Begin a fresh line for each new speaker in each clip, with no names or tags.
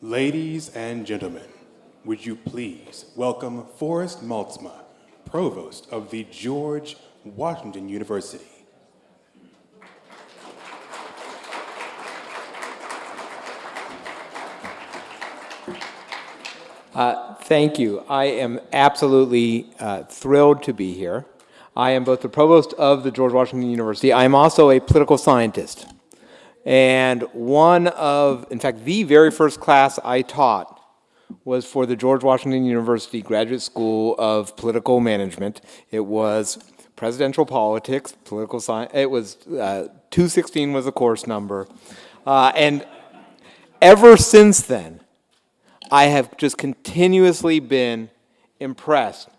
Ladies and gentlemen, would you please welcome Forrest Maltzma, Provost of the George Washington University.
Thank you. I am absolutely thrilled to be here. I am both the provost of the George Washington University. I am also a political scientist. And in fact, the very first class I taught was for the George Washington University Graduate School of Political Management. It was presidential politics, political science. It was 216 was the course number. And ever since then, I have just continuously been impressed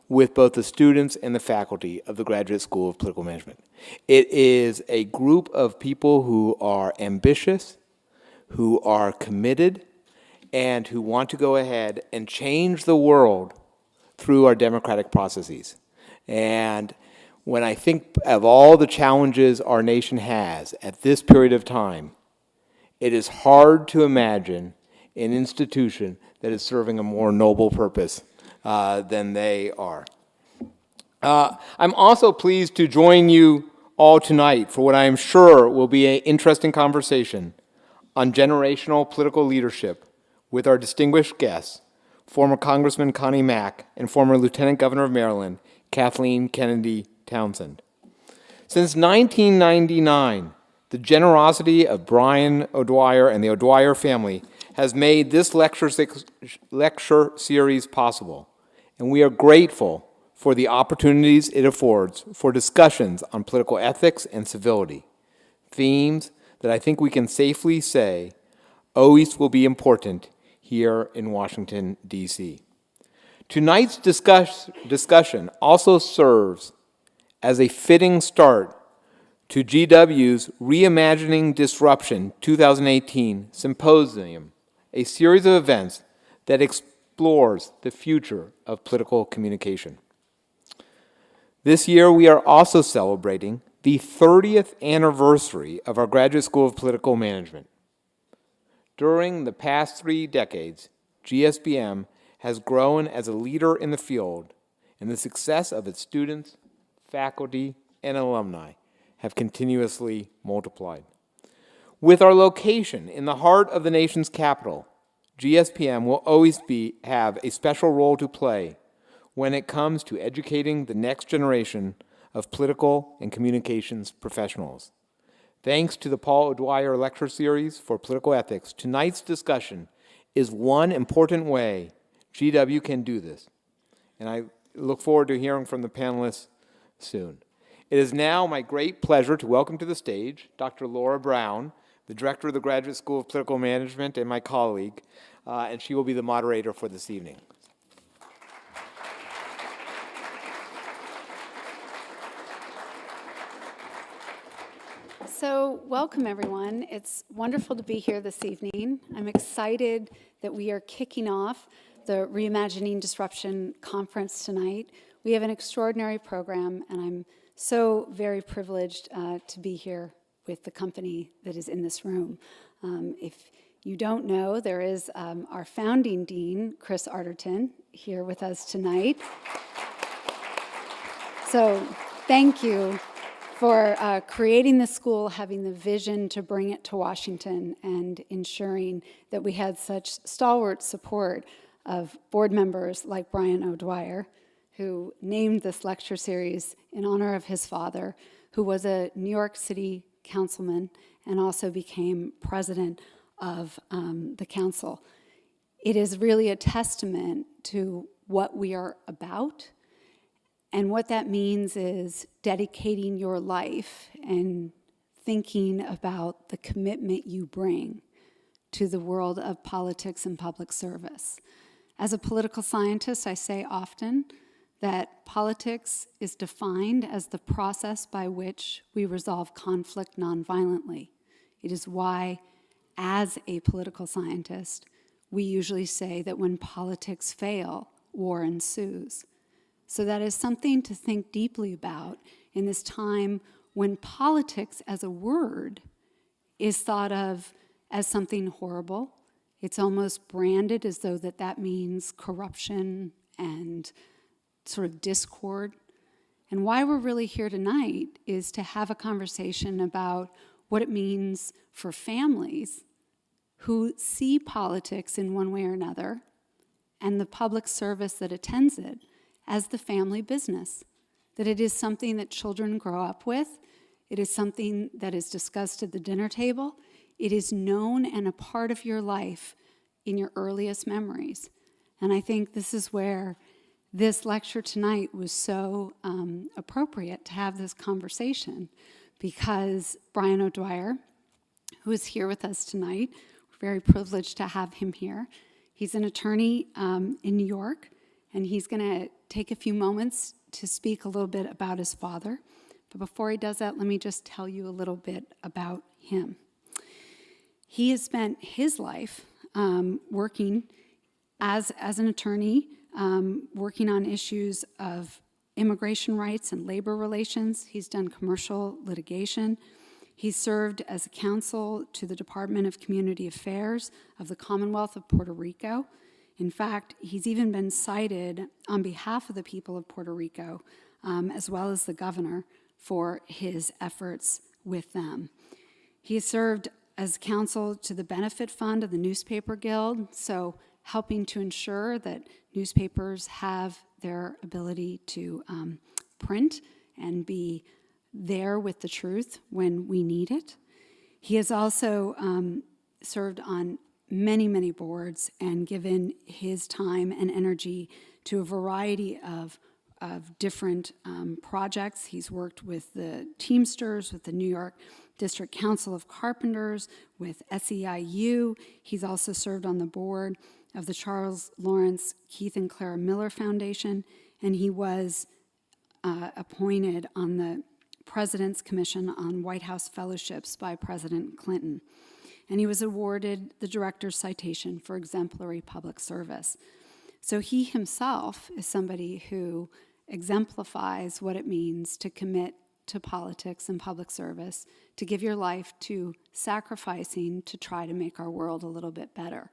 with both the students and the faculty of the Graduate School of Political Management. It is a group of people who are ambitious, who are committed, and who want to go ahead and change the world through our democratic processes. And when I think of all the challenges our nation has at this period of time, it is hard to imagine an institution that is serving a more noble purpose than they are. I'm also pleased to join you all tonight for what I am sure will be an interesting conversation on generational political leadership with our distinguished guests, former Congressman Connie MACK and former Lieutenant Governor of Maryland, Kathleen Kennedy Townsend. Since 1999, the generosity of Brian O'Dwyer and the O'Dwyer family has made this lecture series possible, and we are grateful for the opportunities it affords for discussions on political ethics and civility, themes that I think we can safely say always will be important here in Washington, D.C. Tonight's discussion also serves as a fitting start to GW's Reimagining Disruption 2018 Symposium, a series of events that explores the future of political communication. This year, we are also celebrating the 30th anniversary of our Graduate School of Political Management. During the past 3 decades, GSBM has grown as a leader in the field, and the success of its students, faculty, and alumni have continuously multiplied. With our location in the heart of the nation's capital, GSPM will always have a special role to play when it comes to educating the next generation of political and communications professionals. Thanks to the Paul O'Dwyer Lecture Series for Political Ethics, tonight's discussion is one important way GW can do this. And I look forward to hearing from the panelists soon. It is now my great pleasure to welcome to the stage Dr. Laura Brown, the Director of the Graduate School of Political Management and my colleague, and she will be the moderator for this evening.
So, welcome everyone. It's wonderful to be here this evening. I'm excited that we are kicking off the Reimagining Disruption Conference tonight. We have an extraordinary program, and I'm so very privileged to be here with the company that is in this room. If you don't know, there is our founding dean, Chris Arterton, here with us tonight. So thank you for creating the school, having the vision to bring it to Washington, and ensuring that we had such stalwart support of board members like Brian O'Dwyer, who named this lecture series in honor of his father, who was a New York City councilman and also became president of the council. It is really a testament to what we are about, and what that means is dedicating your life and thinking about the commitment you bring to the world of politics and public service. As a political scientist, I say often that politics is defined as the process by which we resolve conflict nonviolently. It is why, as a political scientist, we usually say that when politics fail, war ensues. So that is something to think deeply about in this time when politics as a word is thought of as something horrible, It's almost branded as though that means corruption and sort of discord. And why we're really here tonight is to have a conversation about what it means for families who see politics in one way or another and the public service that attends it as the family business, that it is something that children grow up with, it is something that is discussed at the dinner table, it is known and a part of your life in your earliest memories. And I think this is where this lecture tonight was so appropriate to have this conversation, because Brian O'Dwyer, who is here with us tonight, we're very privileged to have him here. He's an attorney in New York, and he's going to take a few moments to speak a little bit about his father. But before he does that, let me just tell you a little bit about him. He has spent his life working as an attorney, working on issues of immigration rights and labor relations. He's done commercial litigation. He served as a counsel to the Department of Community Affairs of the Commonwealth of Puerto Rico. In fact, he's even been cited on behalf of the people of Puerto Rico, as well as the governor, for his efforts with them. He has served as counsel to the Benefit Fund of the Newspaper Guild, so helping to ensure that newspapers have their ability to print and be there with the truth when we need it. He has also served on many, many boards and given his time and energy to a variety of different projects. He's worked with the Teamsters, with the New York District Council of Carpenters, with SEIU. He's also served on the board of the Charles Lawrence Keith and Clara Miller Foundation, and he was appointed on the President's Commission on White House Fellowships by President Clinton. And he was awarded the Director's Citation for exemplary public service. So he himself is somebody who exemplifies what it means to commit to politics and public service, to give your life to sacrificing to try to make our world a little bit better.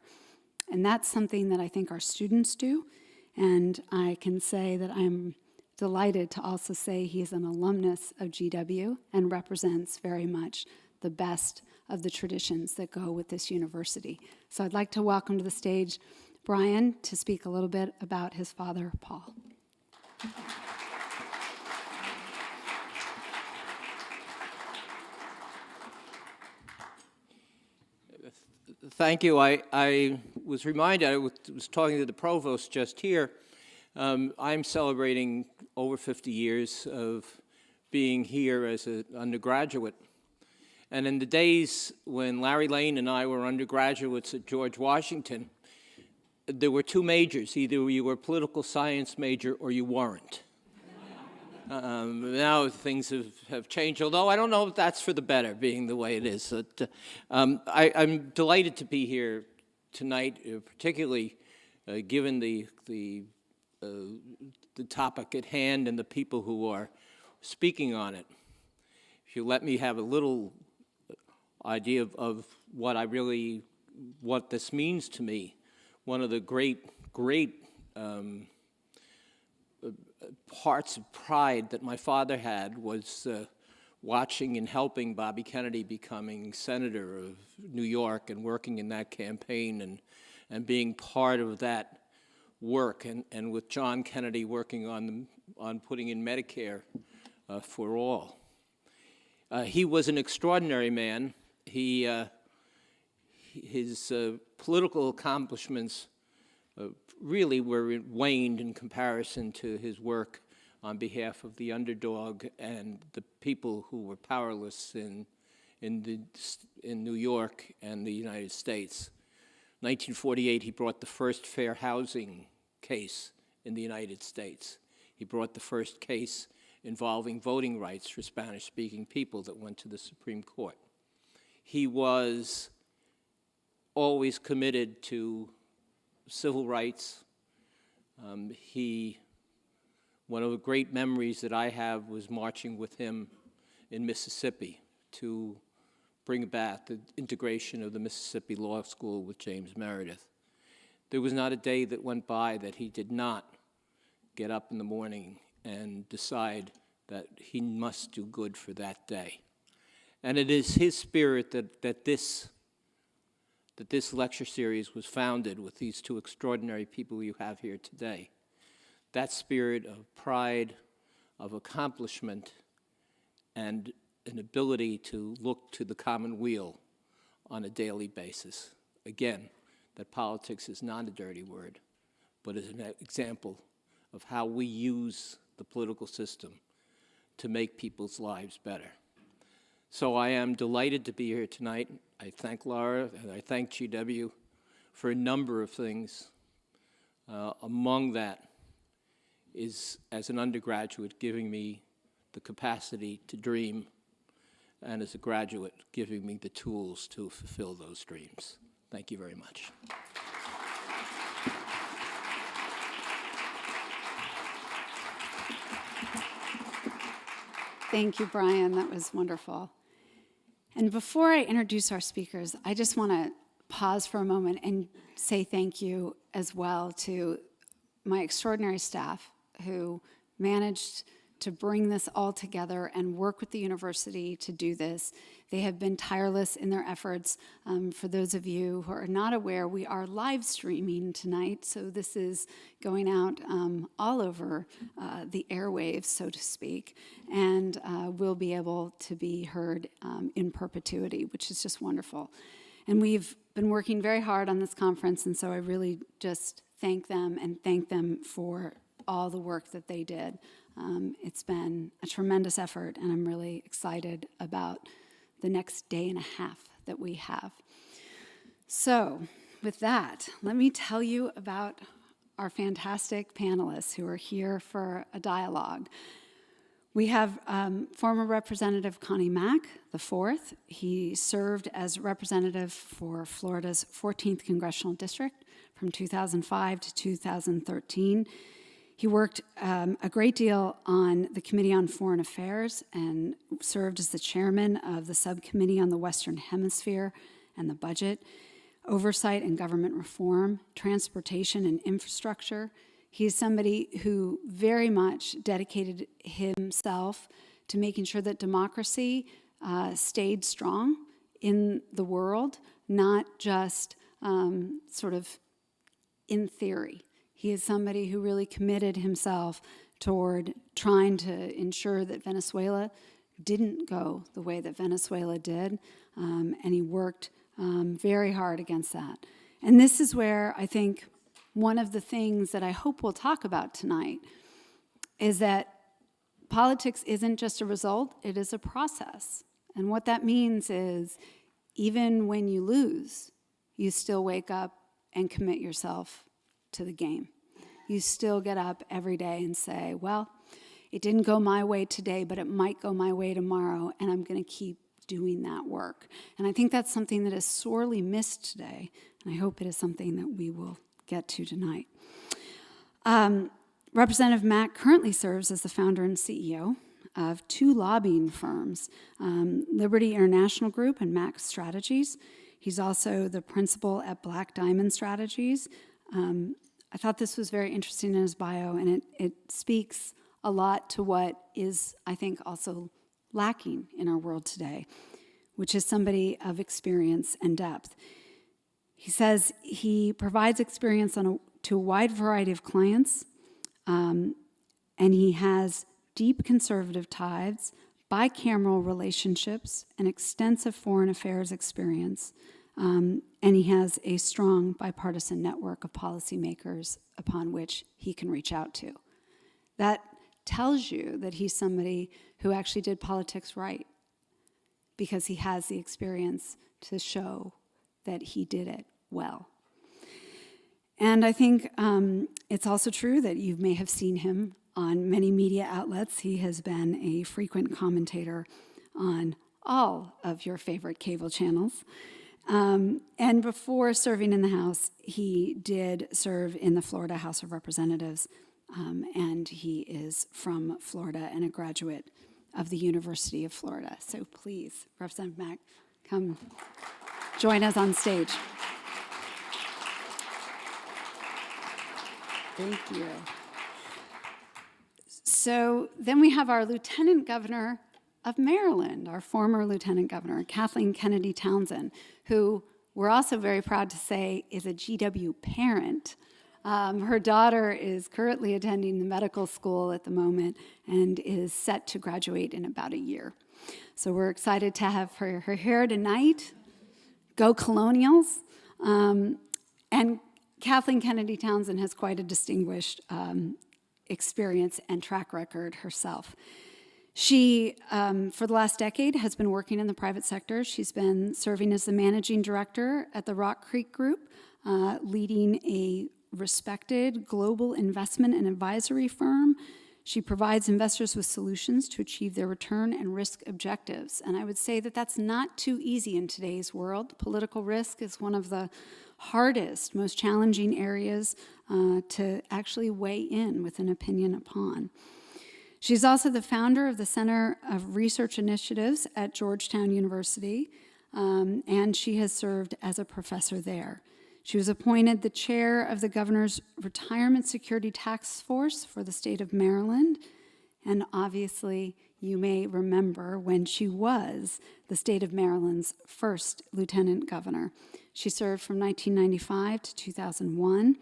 And that's something that I think our students do, and I can say that I'm delighted to also say he's an alumnus of GW and represents very much the best of the traditions that go with this university. So I'd like to welcome to the stage Brian to speak a little bit about his father, Paul.
Thank you. I was reminded, I was talking to the provost just here, I'm celebrating over 50 years of being here as an undergraduate. And in the days when Larry Lane and I were undergraduates at George Washington, there were two majors. Either you were a political science major or you weren't. Now things have changed, although I don't know if that's for the better, being the way it is. I'm delighted to be here tonight, particularly given the topic at hand and the people who are speaking on it. If you let me have a little idea of what this means to me, one of the great parts of pride that my father had was watching and helping Bobby Kennedy becoming senator of New York and working in that campaign and being part of that work, and with John Kennedy working on putting in Medicare for all. He was an extraordinary man. His political accomplishments really were waned in comparison to his work on behalf of the underdog and the people who were powerless in New York and the United States. 1948, he brought the first fair housing case in the United States. He brought the first case involving voting rights for Spanish-speaking people that went to the Supreme Court. He was always committed to civil rights. One of the great memories that I have was marching with him in Mississippi to bring about the integration of the Mississippi Law School with James Meredith. There was not a day that went by that he did not get up in the morning and decide that he must do good for that day. And it is his spirit that this lecture series was founded with these two extraordinary people you have here today. That spirit of pride, of accomplishment, and an ability to look to the common weal on a daily basis. Again, that politics is not a dirty word, but is an example of how we use the political system to make people's lives better. So I am delighted to be here tonight. I thank Laura and I thank GW for a number of things. Among that is, as an undergraduate, giving me the capacity to dream, and as a graduate, giving me the tools to fulfill those dreams. Thank you very much.
Thank you, Brian. That was wonderful. And before I introduce our speakers, I just want to pause for a moment and say thank you as well to my extraordinary staff who managed to bring this all together and work with the university to do this. They have been tireless in their efforts. For those of you who are not aware, we are live streaming tonight, so this is going out all over the airwaves, so to speak, and will be able to be heard in perpetuity, which is just wonderful. And we've been working very hard on this conference, and so I really just thank them for all the work that they did. It's been a tremendous effort, and I'm really excited about the next day and a half that we have. So, with that, let me tell you about our fantastic panelists who are here for a dialogue. We have former Representative Connie Mack, the fourth. He served as representative for Florida's 14th Congressional District from 2005 to 2013. He worked a great deal on the Committee on Foreign Affairs and served as the chairman of the Subcommittee on the Western Hemisphere and the Budget, Oversight and Government Reform, Transportation and Infrastructure. He is somebody who very much dedicated himself to making sure that democracy stayed strong in the world, not just sort of in theory. He is somebody who really committed himself toward trying to ensure that Venezuela didn't go the way that Venezuela did, and he worked very hard against that. And this is where I think one of the things that I hope we'll talk about tonight is that politics isn't just a result, it is a process. And what that means is even when you lose, you still wake up and commit yourself to the game. You still get up every day and say, well, it didn't go my way today, but it might go my way tomorrow, and I'm going to keep doing that work. And I think that's something that is sorely missed today, and I hope it is something that we will get to tonight. Representative Mack currently serves as the founder and CEO of two lobbying firms, Liberty International Group and MACK Strategies. He's also the principal at Black Diamond Strategies. I thought this was very interesting in his bio, and it speaks a lot to what is, I think, also lacking in our world today, which is somebody of experience and depth. He says he provides experience to a wide variety of clients, and he has deep conservative ties, bicameral relationships, and extensive foreign affairs experience. And he has a strong bipartisan network of policymakers upon which he can reach out to. That tells you that he's somebody who actually did politics right, because he has the experience to show that he did it well. And I think it's also true that you may have seen him on many media outlets. He has been a frequent commentator on all of your favorite cable channels. And before serving in the House, he did serve in the Florida House of Representatives, and he is from Florida and a graduate of the University of Florida. So please, Representative Mack, come join us on stage. Thank you. So then we have our Lieutenant Governor of Maryland, our former Lieutenant Governor, Kathleen Kennedy Townsend, who we're also very proud to say is a GW parent. Her daughter is currently attending the medical school at the moment and is set to graduate in about a year. So we're excited to have her here tonight. Go Colonials. And Kathleen Kennedy Townsend has quite a distinguished experience and track record herself. She, for the last decade, has been working in the private sector. She's been serving as the managing director at the Rock Creek Group, leading a respected global investment and advisory firm. She provides investors with solutions to achieve their return and risk objectives. And I would say that that's not too easy in today's world. Political risk is one of the hardest, most challenging areas to actually weigh in with an opinion upon. She's also the founder of the Center of Research Initiatives at Georgetown University, and she has served as a professor there. She was appointed the chair of the governor's Retirement Security Task Force for the state of Maryland, and obviously you may remember when she was the state of Maryland's first lieutenant governor. She served from 1995 to 2001,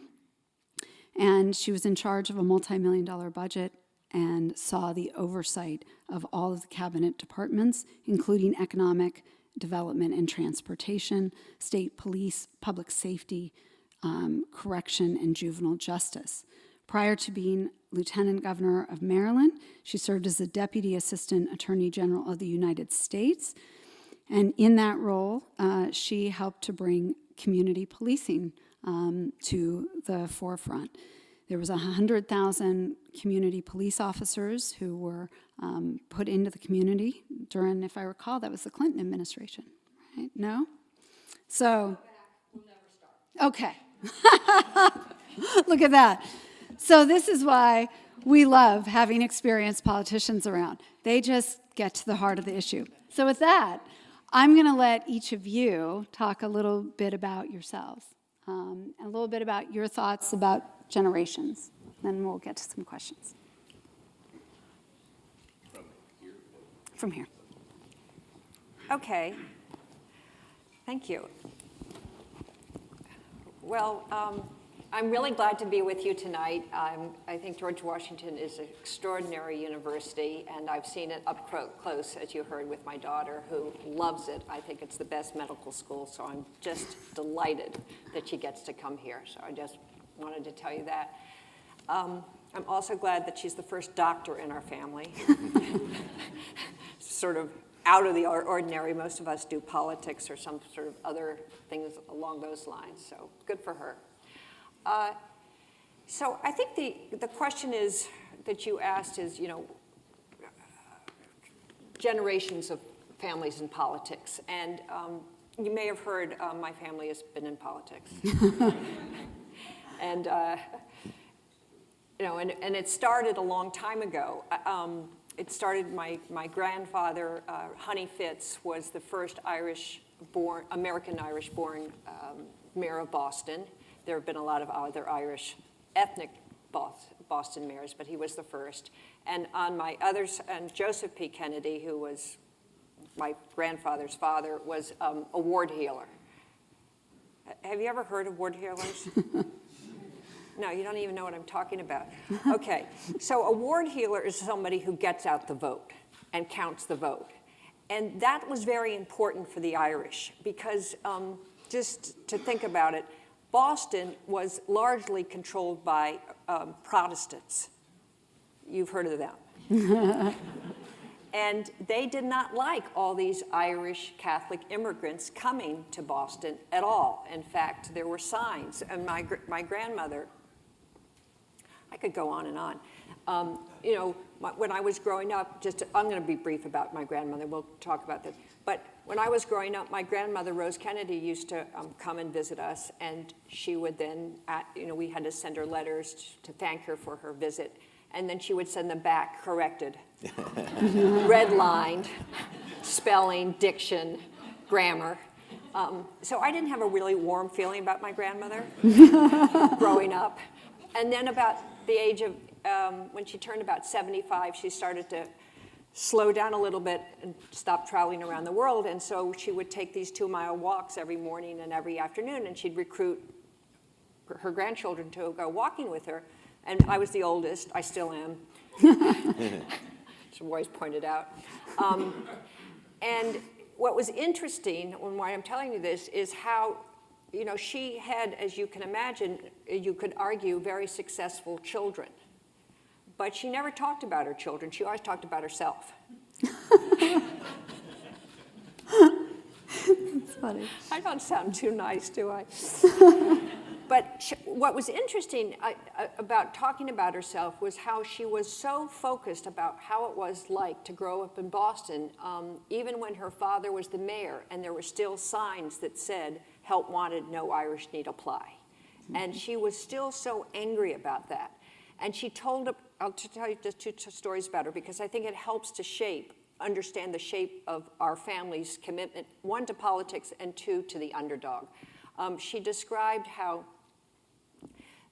and she was in charge of a multi-million-dollar budget and saw the oversight of all of the cabinet departments, including economic development and transportation, state police, public safety, correction, and juvenile justice. Prior to being Lieutenant Governor of Maryland, she served as the Deputy Assistant Attorney General of the United States. And in that role, she helped to bring community policing to the forefront. There was 100,000 community police officers who were put into the community during, if I recall, that was the Clinton administration, right? No? So, okay. Look at that. So this is why we love having experienced politicians around. They just get to the heart of the issue. So with that, I'm going to let each of you talk a little bit about yourselves, and a little bit about your thoughts about generations. Then we'll get to some questions. From here.
Okay. Thank you. Well, I'm really glad to be with you tonight. I think George Washington is an extraordinary university, and I've seen it up close, as you heard, with my daughter, who loves it. I think it's the best medical school, so I'm just delighted that she gets to come here. So I just wanted to tell you that. I'm also glad that she's the first doctor in our family. Sort of out of the ordinary. Most of us do politics or some sort of other things along those lines, so good for her. So I think the question is that you asked is, generations of families in politics. And you may have heard my family has been in politics. And, and it started a long time ago. It started, my grandfather, Honey Fitz, was the first American Irish-born mayor of Boston. There have been a lot of other Irish ethnic Boston mayors, but he was the first. And on my others, and Joseph P. Kennedy, who was my grandfather's father, was a ward healer. Have you ever heard of ward healers? No, you don't even know what I'm talking about. Okay, so a ward healer is somebody who gets out the vote and counts the vote. And that was very important for the Irish because just to think about it, Boston was largely controlled by Protestants. You've heard of them. And they did not like all these Irish Catholic immigrants coming to Boston at all. In fact, there were signs. And my grandmother, I could go on and on. When I was growing up, I'm going to be brief about my grandmother. We'll talk about this. But when I was growing up, my grandmother, Rose Kennedy, used to come and visit us, and she would then, we had to send her letters to thank her for her visit, and then she would send them back corrected, redlined, spelling, diction, grammar. So I didn't have a really warm feeling about my grandmother growing up. And then about the age of, when she turned about 75, she started to slow down a little bit and stop traveling around the world. And so she would take these 2-mile walks every morning and every afternoon, and she'd recruit her grandchildren to go walking with her. And I was the oldest. I still am. Some boys pointed out. And what was interesting, and why I'm telling you this, is how, you know, she had, as you can imagine, you could argue, very successful children. But she never talked about her children. She always talked about herself.
That's funny.
I don't sound too nice, do I? But what was interesting about talking about herself was how she was so focused about how it was like to grow up in Boston, even when her father was the mayor, and there were still signs that said, "Help wanted, no Irish need apply." And she was still so angry about that. And she told, I'll tell you just 2 stories about her, because I think it helps to understand the shape of our family's commitment, 1 to politics and 2 to the underdog. She described how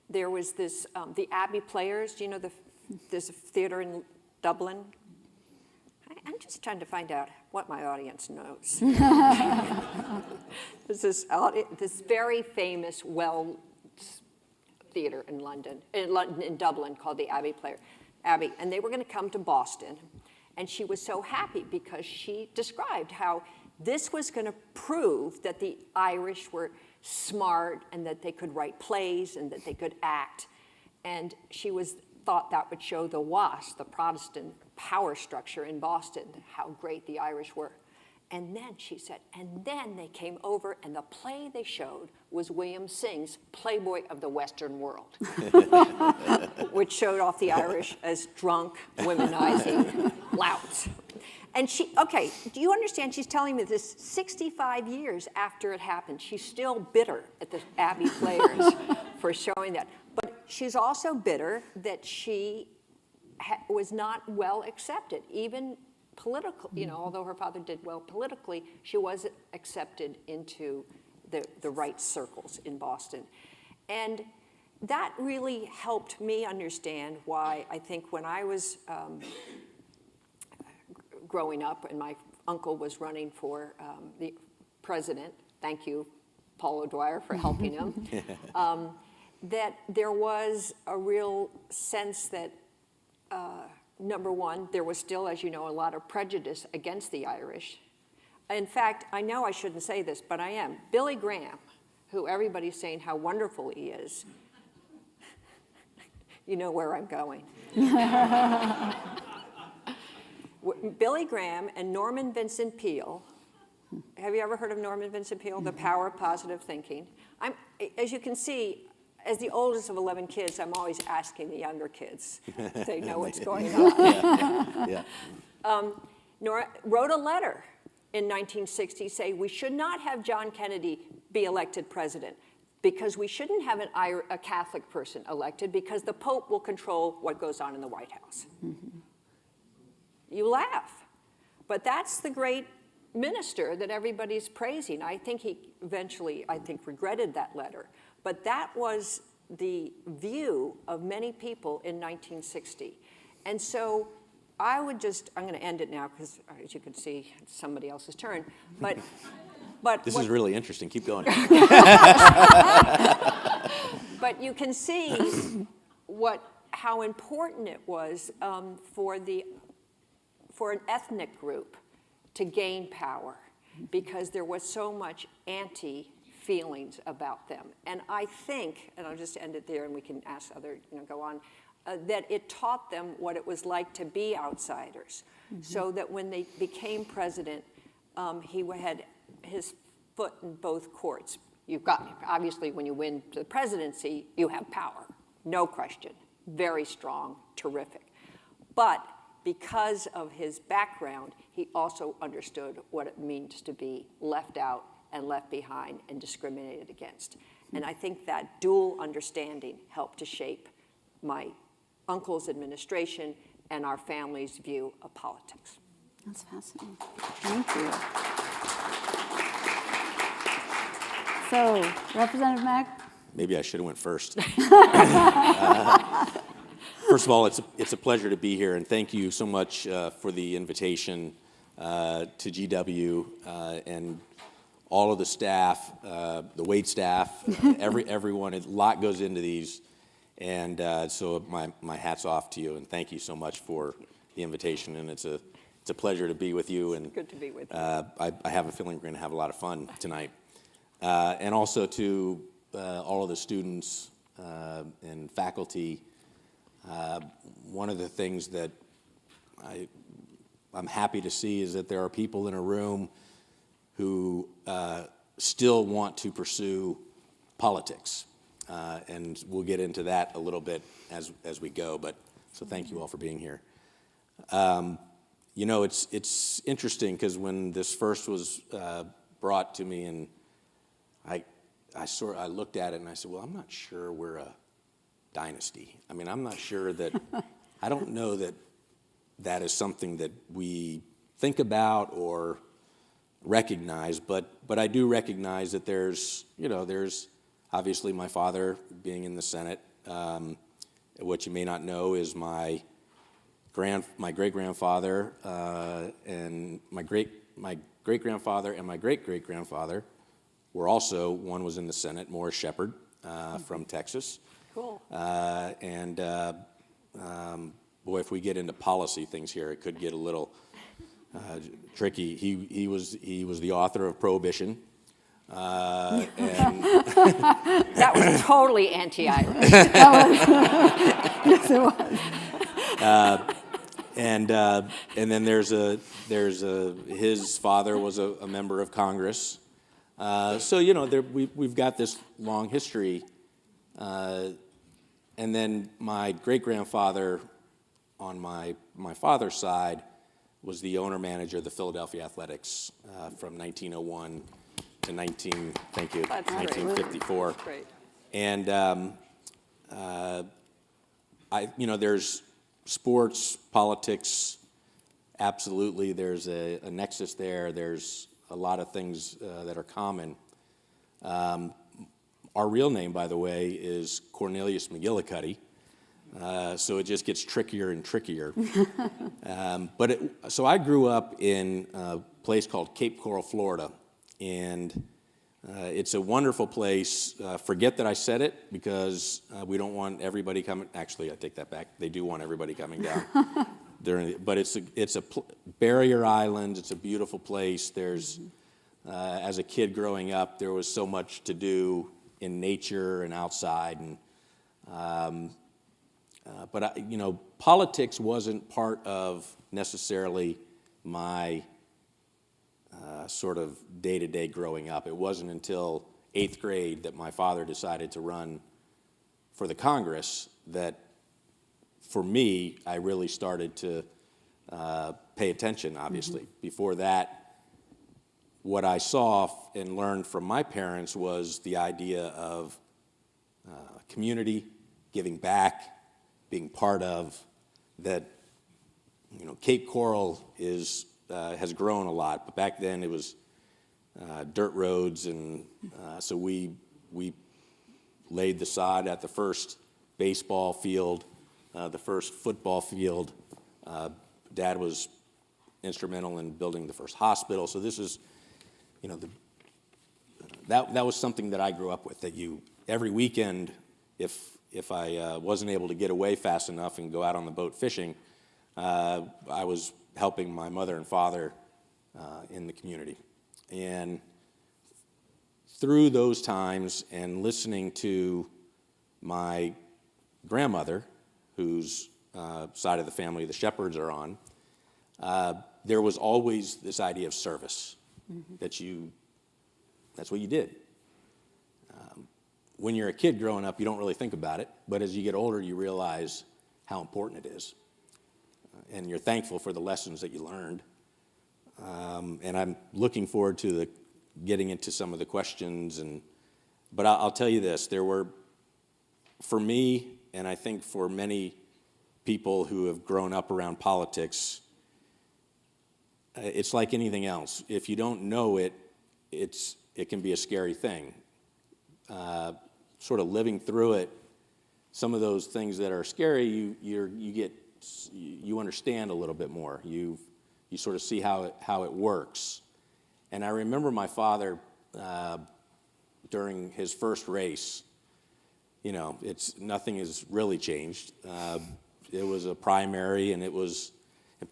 there was this, the Abbey Players, do you know there's a theater in Dublin? I'm just trying to find out what my audience knows. There's this very famous, theater in Dublin called the Abbey Players. And they were going to come to Boston. And she was so happy because she described how this was going to prove that the Irish were smart and that they could write plays and that they could act. And she thought that would show the WASP, the Protestant power structure in Boston, how great the Irish were. And then, she said, and then they came over, and the play they showed was William Synge's Playboy of the Western World, which showed off the Irish as drunk, womanizing louts. And okay, do you understand? She's telling me this 65 years after it happened. She's still bitter at the Abbey Players for showing that. But she's also bitter that she was not well accepted, even political, you know, although her father did well politically, she wasn't accepted into the right circles in Boston. And that really helped me understand why I think when I was growing up and my uncle was running for the president, thank you, Paul O'Dwyer, for helping him, that there was a real sense that number one, there was still, as you know, a lot of prejudice against the Irish. In fact, I know I shouldn't say this, but I am. Billy Graham, who everybody's saying how wonderful he is, you know where I'm going. Billy Graham and Norman Vincent Peale, have you ever heard of Norman Vincent Peale? The Power of Positive Thinking. As you can see, as the oldest of 11 kids, I'm always asking the younger kids if they know what's going on. Nora wrote a letter in 1960 saying we should not have John Kennedy be elected president because we shouldn't have a Catholic person elected because the Pope will control what goes on in the White House. You laugh, but that's the great minister that everybody's praising. I think he eventually, regretted that letter. But that was the view of many people in 1960. And so I'm going to end it now because, as you can see, it's somebody else's turn. But
this is really interesting. Keep going.
But you can see how important it was for an ethnic group to gain power because there was so much feelings about them. And I think, and I'll just end it there and we can ask other, go on, that it taught them what it was like to be outsiders. So that when they became president, he had his foot in both courts. Obviously, when you win the presidency, you have power, no question, very strong, terrific. But because of his background, he also understood what it means to be left out and left behind and discriminated against. And I think that dual understanding helped to shape my uncle's administration and our family's view of politics.
That's fascinating. Thank you. So, Representative Mack?
Maybe I should have went first. First of all, it's a pleasure to be here, and thank you so much for the invitation to GW and all of the staff, the wait staff, everyone. A lot goes into these, and so my hat's off to you, and thank you so much for the invitation. And it's a pleasure to be with you. And
Good to be with you.
I have a feeling we're going to have a lot of fun tonight, and also to all of the students and faculty. One of the things that I'm happy to see is that there are people in a room who still want to pursue politics, and we'll get into that a little bit as we go. But so thank you all for being here. You know, it's interesting because when this first was brought to me, and I looked at it and I said, well, I'm not sure we're a dynasty. I mean, I'm not sure that, I don't know that that is something that we think about or recognize, but I do recognize that there's obviously my father being in the Senate. What you may not know is my great-grandfather and my great-grandfather and my great-great-grandfather were also, one was in the Senate, Morris Shepherd from Texas.
Cool.
Boy, if we get into policy things here, it could get a little tricky. He was the author of Prohibition, and
That was totally anti-Irish.
Yes, it was.
and then there's his father was a member of Congress. So we've got this long history, and then my great-grandfather on my father's side was the owner-manager of the Philadelphia Athletics from 1901 to 1954.
Great.
And there's sports, politics, absolutely. There's a nexus there. There's a lot of things that are common. Our real name, by the way, is Cornelius McGillicuddy. So it just gets trickier and trickier. So I grew up in a place called Cape Coral, Florida, and it's a wonderful place. Forget that I said it, because we don't want everybody coming. Actually, I take that back. They do want everybody coming down. But it's a barrier island. It's a beautiful place. There's as a kid growing up, there was so much to do in nature and outside, and but politics wasn't part of necessarily my sort of day-to-day growing up. It wasn't until 8th grade that my father decided to run for the Congress that, for me, I really started to pay attention, obviously. Mm-hmm. Before that, what I saw and learned from my parents was the idea of community, giving back, being part of that. Cape Coral has grown a lot, but back then it was dirt roads, and so we laid the sod at the first baseball field, the first football field. Dad was instrumental in building the first hospital. So this is, that was something that I grew up with. That every weekend, if I wasn't able to get away fast enough and go out on the boat fishing, I was helping my mother and father in the community. And through those times and listening to my grandmother, whose side of the family the Shepherds are on, there was always this idea of service. Mm-hmm. That's what you did. When you're a kid growing up, you don't really think about it, but as you get older, you realize how important it is. And you're thankful for the lessons that you learned. And I'm looking forward to getting into some of the questions. But I'll tell you this, there were, for me, and I think for many people who have grown up around politics, it's like anything else. If you don't know it, it can be a scary thing. sort of living through it, some of those things that are scary, you understand a little bit more. You sort of see how it works. And I remember my father during his first race. Nothing has really changed. It was a primary, and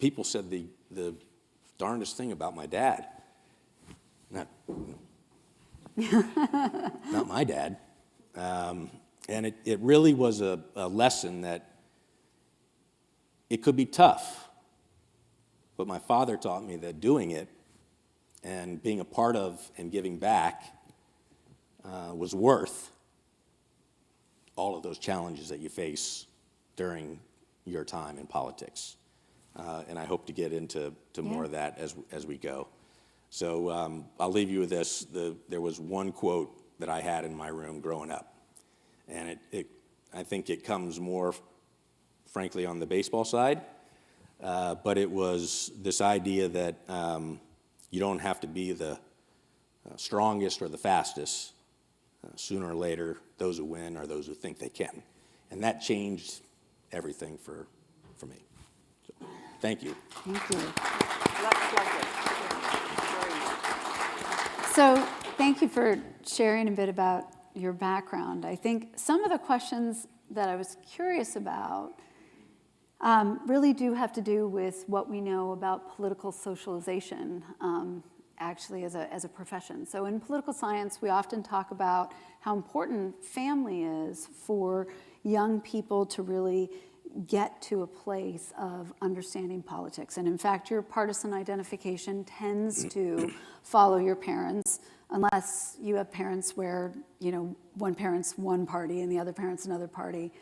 people said the darndest thing about my dad. Not my dad. And it really was a lesson that it could be tough. But my father taught me that doing it and being a part of and giving back was worth all of those challenges that you face during your time in politics. And I hope to get into more of that as we go. So I'll leave you with this. There was one quote that I had in my room growing up. And I think it comes more, frankly, on the baseball side. But it was this idea that you don't have to be the strongest or the fastest. Sooner or later, those who win are those who think they can. And that changed everything for me. So, thank you.
Thank you.
That's lovely.
So thank you for sharing a bit about your background. I think some of the questions that I was curious about really do have to do with what we know about political socialization, actually as a profession. So in political science, we often talk about how important family is for young people to really get to a place of understanding politics. And in fact, your partisan identification tends to follow your parents, unless you have parents where, one parent's one party and the other parent's another party.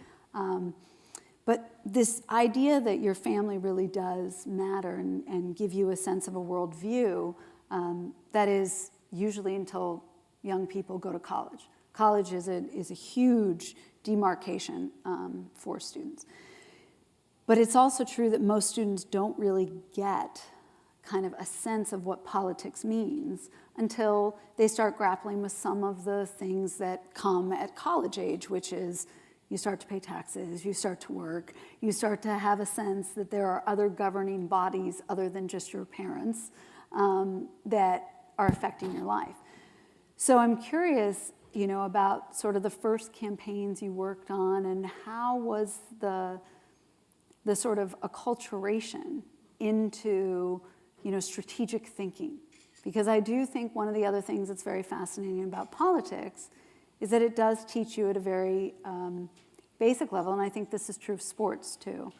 But this idea that your family really does matter and give you a sense of a worldview, that is usually until young people go to college. College is a huge demarcation for students. But it's also true that most students don't really get kind of a sense of what politics means until they start grappling with some of the things that come at college age, which is you start to pay taxes, you start to work, you start to have a sense that there are other governing bodies other than just your parents that are affecting your life. So I'm curious, about sort of the first campaigns you worked on, and how was the sort of acculturation into, strategic thinking? Because I do think one of the other things that's very fascinating about politics is that it does teach you at a very basic level, and I think this is true of sports too,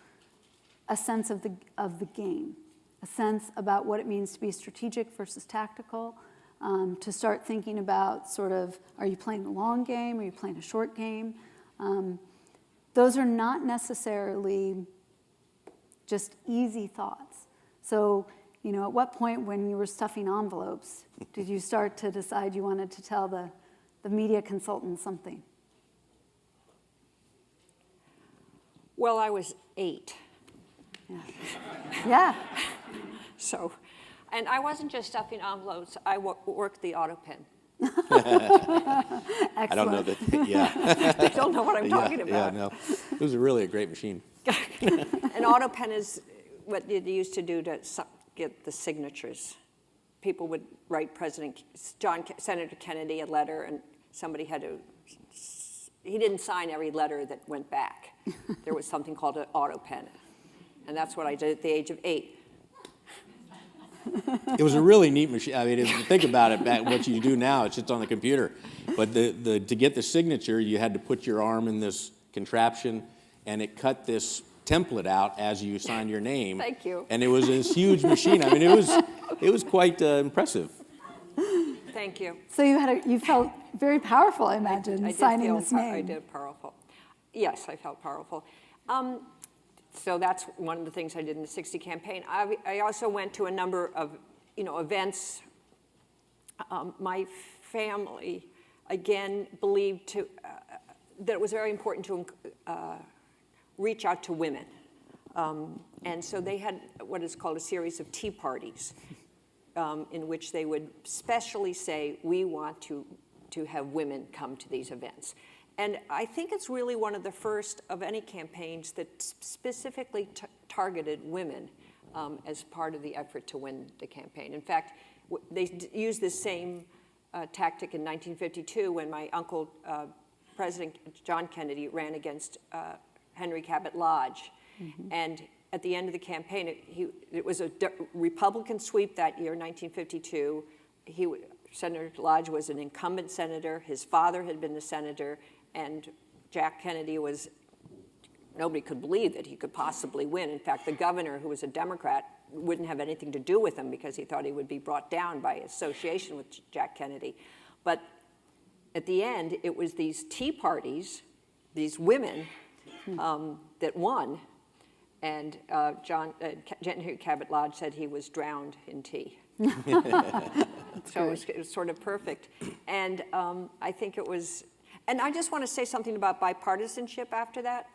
a sense of the game, a sense about what it means to be strategic versus tactical, to start thinking about sort of, are you playing a long game, are you playing a short game? Those are not necessarily just easy thoughts. So, at what point when you were stuffing envelopes, did you start to decide you wanted to tell the media consultant something?
Well, I was 8.
Yeah.
So, and I wasn't just stuffing envelopes, I worked the auto pen.
I don't know that, yeah.
They don't know what I'm talking about.
Yeah, no. It was really a great machine.
An auto pen is what they used to do to get the signatures. People would write Senator Kennedy a letter, and somebody had to, he didn't sign every letter that went back. There was something called an auto pen. And that's what I did at the age of 8.
It was a really neat machine. I mean, if you think about it, what you do now, it's just on the computer. But to get the signature, you had to put your arm in this contraption, and it cut this template out as you signed your name.
Thank you.
And it was this huge machine. I mean, it was quite impressive.
Thank you.
So you felt very powerful, I imagine, signing this name.
I did powerful. Yes, I felt powerful. So that's one of the things I did in the 60 campaign. I also went to a number of, events. My family, again, believed that it was very important to reach out to women. And so they had what is called a series of tea parties in which they would specially say, we want to to have women come to these events. And I think it's really one of the first of any campaigns that specifically targeted women as part of the effort to win the campaign. In fact, they used this same tactic in 1952 when my uncle, President John Kennedy, ran against Henry Cabot Lodge. And at the end of the campaign, it was a Republican sweep that year, 1952. Senator Lodge was an incumbent senator. His father had been the senator, and Jack Kennedy was, nobody could believe that he could possibly win. In fact, the governor, who was a Democrat, wouldn't have anything to do with him because he thought he would be brought down by association with Jack Kennedy. But at the end, it was these tea parties, these women, that won. And Henry Cabot Lodge said he was drowned in tea. So it was sort of perfect. And I think it was, and I just want to say something about bipartisanship after that.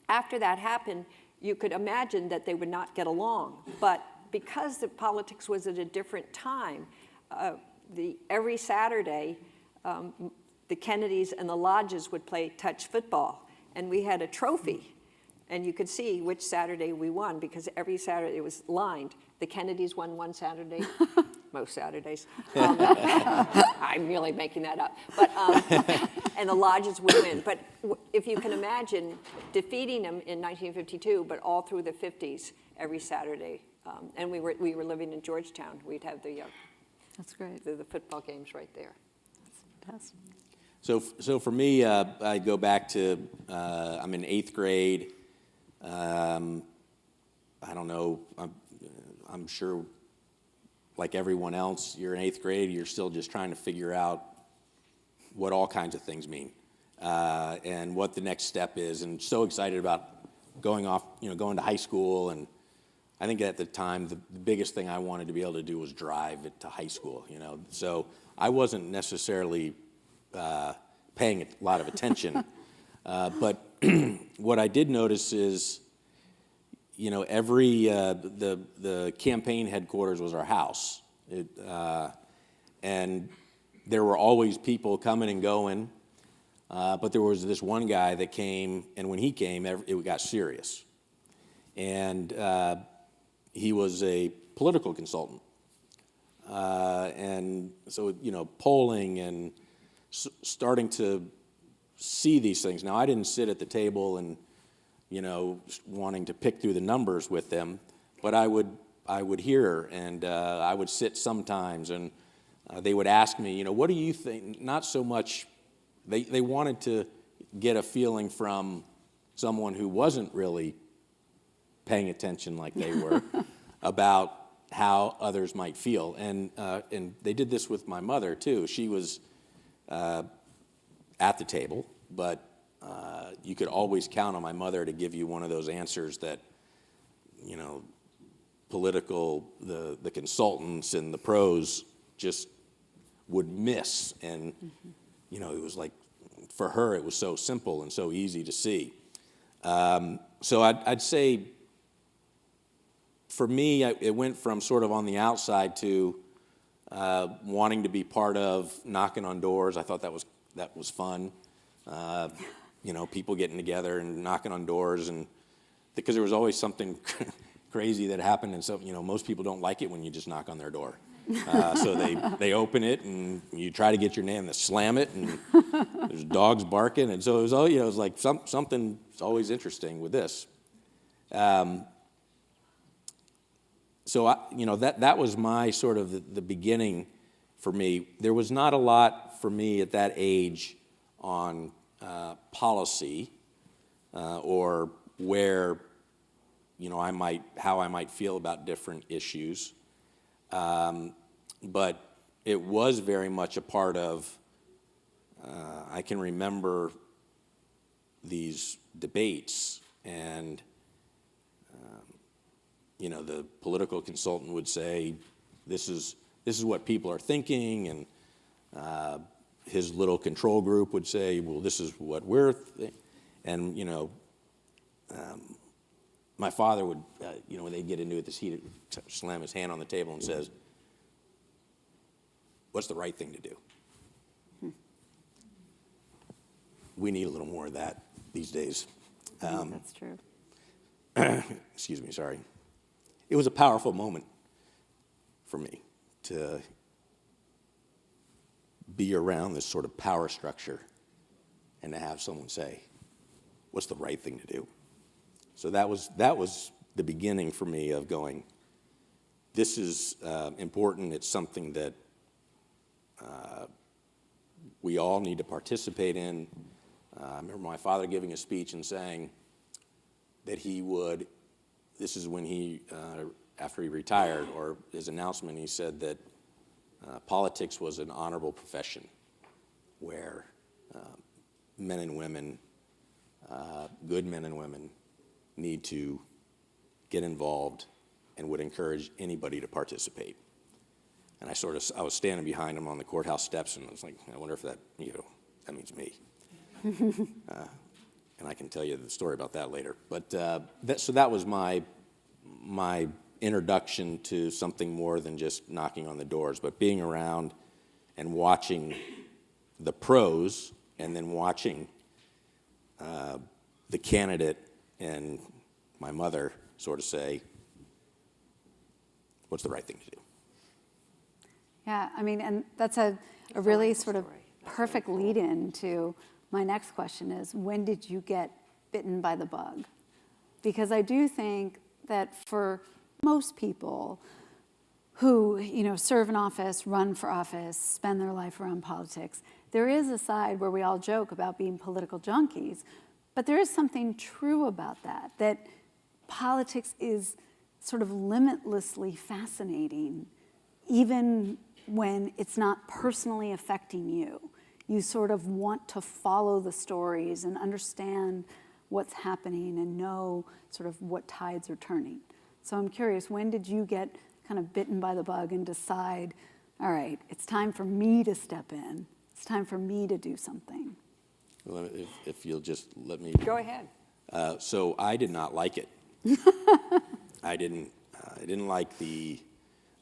After that happened, you could imagine that they would not get along. But because the politics was at a different time, every Saturday, the Kennedys and the Lodges would play touch football. And we had a trophy. And you could see which Saturday we won because every Saturday it was lined. The Kennedys won one Saturday, most Saturdays. I'm really making that up. But, and the Lodges would win. But if you can imagine defeating them in 1952, but all through the 50s, every Saturday. And we were living in Georgetown. We'd have
That's great.
the football games right there.
That's
So for me, I go back to, I'm in 8th grade. I don't know, I'm sure like everyone else, you're in 8th grade, you're still just trying to figure out what all kinds of things mean and what the next step is, and so excited about going to high school. And I think at the time, the biggest thing I wanted to be able to do was drive it to high school, So I wasn't necessarily paying a lot of attention. But what I did notice is, every, the campaign headquarters was our house. And there were always people coming and going. But there was this one guy that came, and when he came, it got serious. And he was a political consultant. And so, polling and starting to see these things. Now, I didn't sit at the table and, wanting to pick through the numbers with them, but I would hear, and I would sit sometimes, and they would ask me, what do you think? Not so much, they wanted to get a feeling from someone who wasn't really paying attention like they were about how others might feel. And they did this with my mother, too. She was at the table, but you could always count on my mother to give you one of those answers that, the consultants and the pros just would miss. And, it was like, for her, it was so simple and so easy to see. So I'd say, for me, it went from sort of on the outside to wanting to be part of knocking on doors. I thought that was fun. People getting together and knocking on doors, and because there was always something crazy that happened, and so most people don't like it when you just knock on their door. So they open it, and you try to get your name, they slam it, and there's dogs barking, and so it was all it was like something's always interesting with this. So that was my sort of the beginning for me. There was not a lot for me at that age on policy or where how I might feel about different issues, but it was very much a part of. I can remember these debates, and the political consultant would say, "This is what people are thinking," and his little control group would say, "Well, this is what we're," and my father would, when they'd get into it, he'd slam his hand on the table and says, "What's the right thing to do?" we need a little more of that these days.
That's true.
Excuse me, sorry. It was a powerful moment for me to be around this sort of power structure and to have someone say, what's the right thing to do? So that was the beginning for me of going, this is important. It's something that we all need to participate in. I remember my father giving a speech and saying that he would, this is when he, after he retired, or his announcement, he said that politics was an honorable profession where men and women, good men and women, need to get involved and would encourage anybody to participate. And I was standing behind him on the courthouse steps, and I was like, I wonder if that, that means me. And I can tell you the story about that later. But so that was my introduction to something more than just knocking on the doors, but being around and watching the pros and then watching the candidate and my mother sort of say, what's the right thing to do?
Yeah, I mean, and that's a really sort of perfect lead-in to my next question is, when did you get bitten by the bug? Because I do think that for most people who, serve in office, run for office, spend their life around politics, there is a side where we all joke about being political junkies, but there is something true about that politics is sort of limitlessly fascinating, even when it's not personally affecting you. You sort of want to follow the stories and understand what's happening and know sort of what tides are turning. So I'm curious, when did you get kind of bitten by the bug and decide, all right, it's time for me to step in. It's time for me to do something.
Well, if you'll just let me.
Go ahead.
So I did not like it. I didn't like the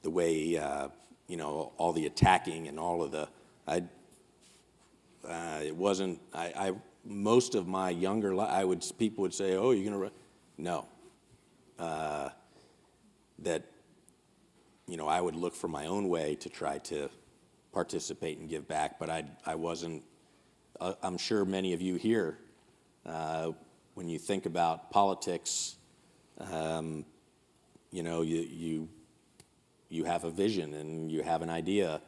way, all the attacking and all of the, it wasn't, most of my younger life, people would say, oh, you're going to run. No. That, I would look for my own way to try to participate and give back, but I wasn't, I'm sure many of you here, when you think about politics, you have a vision and you have an idea.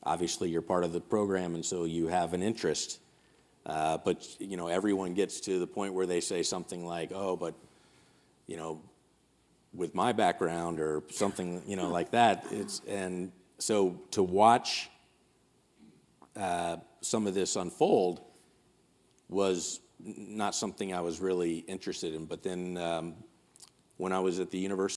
Obviously, you're part of the program, and so you have an interest. But everyone gets to the point where they say something like, "Oh, but with my background," or something, like that. And so to watch some of this unfold was not something I was really interested in. But then when I was at the University